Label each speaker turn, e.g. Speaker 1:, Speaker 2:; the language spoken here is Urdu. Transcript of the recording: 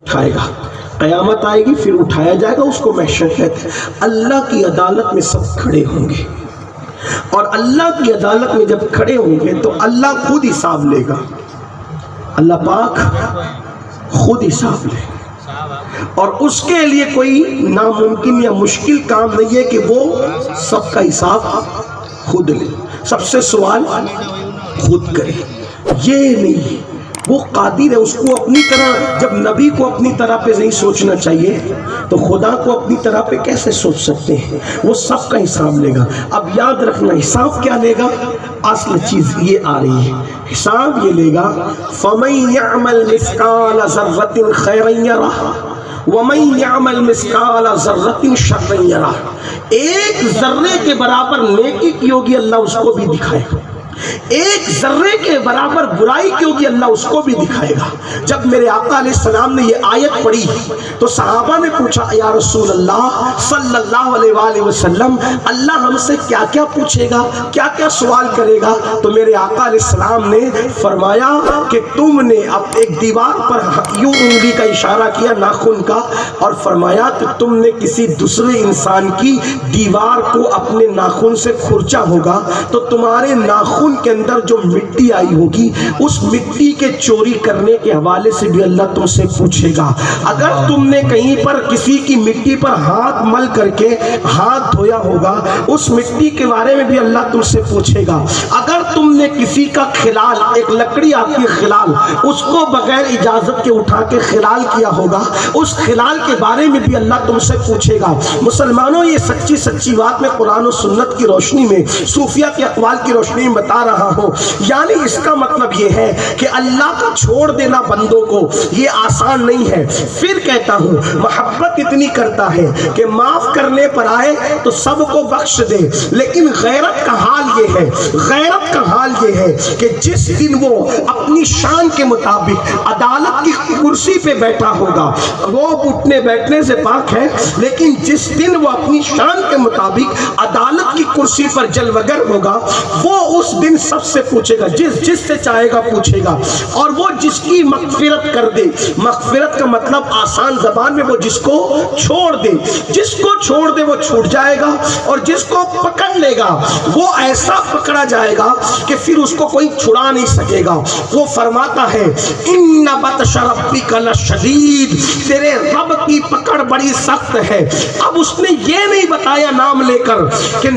Speaker 1: اٹھائے گا، قیامت آئے گی پھر اٹھایا جائے گا، اس کو محشر کہتے ہیں۔ اللہ کی عدالت میں سب کھڑے ہوں گے، اور اللہ کی عدالت میں جب کھڑے ہوں گے تو اللہ خود حساب لے گا، اللہ پاک خود حساب لے گا، اور اس کے لیے کوئی ناممکن یا مشکل کام نہیں ہے کہ وہ سب کا حساب خود لے، سب سے سوال خود کرے۔ یہ نہیں، وہ قادر ہے، اس کو اپنی طرح، جب نبی کو اپنی طرح پہ نہیں سوچنا چاہیے تو خدا کو اپنی طرح پہ کیسے سوچ سکتے ہیں؟ وہ سب کا حساب لے گا۔ اب یاد رکھنا حساب کیا لے گا؟ اصل چیز یہ آ رہی ہے، حساب یہ لے گا فَمَن يَعْمَلْ مِثْقَالَ ذَرَّةٍ خَيْرًا يَرَهُ وَمَن يَعْمَلْ مِثْقَالَ ذَرَّةٍ شَرًّا يَرَهُ۔ ایک ذرے کے برابر نیکی کی ہوگی، اللہ اس کو بھی دکھائے گا، ایک ذرے کے برابر برائی کی ہوگی، اللہ اس کو بھی دکھائے گا۔ جب میرے آقا علیہ السلام نے یہ آیت پڑھی تو صحابہ نے پوچھا یا رسول اللہ صلی اللہ علیہ وآلہ وسلم، اللہ ہم سے کیا کیا پوچھے گا، کیا کیا سوال کرے گا؟ تو میرے آقا علیہ السلام نے فرمایا کہ تم نے اب ایک دیوار پر یوں انگلی کا اشارہ کیا، ناخن کا، اور فرمایا کہ تم نے کسی دوسرے انسان کی دیوار کو اپنے ناخن سے کھرچا ہوگا تو تمہارے ناخن کے اندر جو مٹی آئی ہوگی اس مٹی کے چوری کرنے کے حوالے سے بھی اللہ تم سے پوچھے گا۔ اگر تم نے کہیں پر کسی کی مٹی پر ہاتھ مل کر کے ہاتھ دھویا ہوگا اس مٹی کے بارے میں بھی اللہ تم سے پوچھے گا۔ اگر تم نے کسی کا خلال، ایک لکڑی آتی ہے خلال، اس کو بغیر اجازت کے اٹھا کے خلال کیا ہوگا اس خلال کے بارے میں بھی اللہ تم سے پوچھے گا۔ مسلمانوں، یہ سچی سچی بات میں قرآن و سنت کی روشنی میں، صوفیہ کے اقوال کی روشنی میں بتا رہا ہوں۔ یعنی اس کا مطلب یہ ہے کہ اللہ کا چھوڑ دینا بندوں کو یہ آسان نہیں ہے۔ پھر کہتا ہوں محبت اتنی کرتا ہے کہ معاف کرنے پر آئے تو سب کو بخش دے، لیکن غیرت کا حال یہ ہے، غیرت کا حال یہ ہے کہ جس دن وہ اپنی شان کے مطابق عدالت کی کرسی پہ بیٹھا ہوگا، وہ اٹھنے بیٹھنے سے پاک ہے، لیکن جس دن وہ اپنی شان کے مطابق عدالت کی کرسی پر جلوگر ہوگا، وہ اس دن سب سے پوچھے گا، جس سے چاہے گا پوچھے گا، اور وہ جس کی مغفرت کر دے، مغفرت کا مطلب آسان زبان میں وہ جس کو چھوڑ دے، جس کو چھوڑ دے وہ چھوٹ جائے گا، اور جس کو پکڑ لے گا وہ ایسا پکڑا جائے گا کہ پھر اس کو کوئی چھڑا نہیں سکے گا۔ وہ فرماتا ہے ان بطش ربک لشدید، تیرے رب کی پکڑ بڑی سخت ہے۔ اب اس نے یہ نہیں بتایا نام لے کر کہ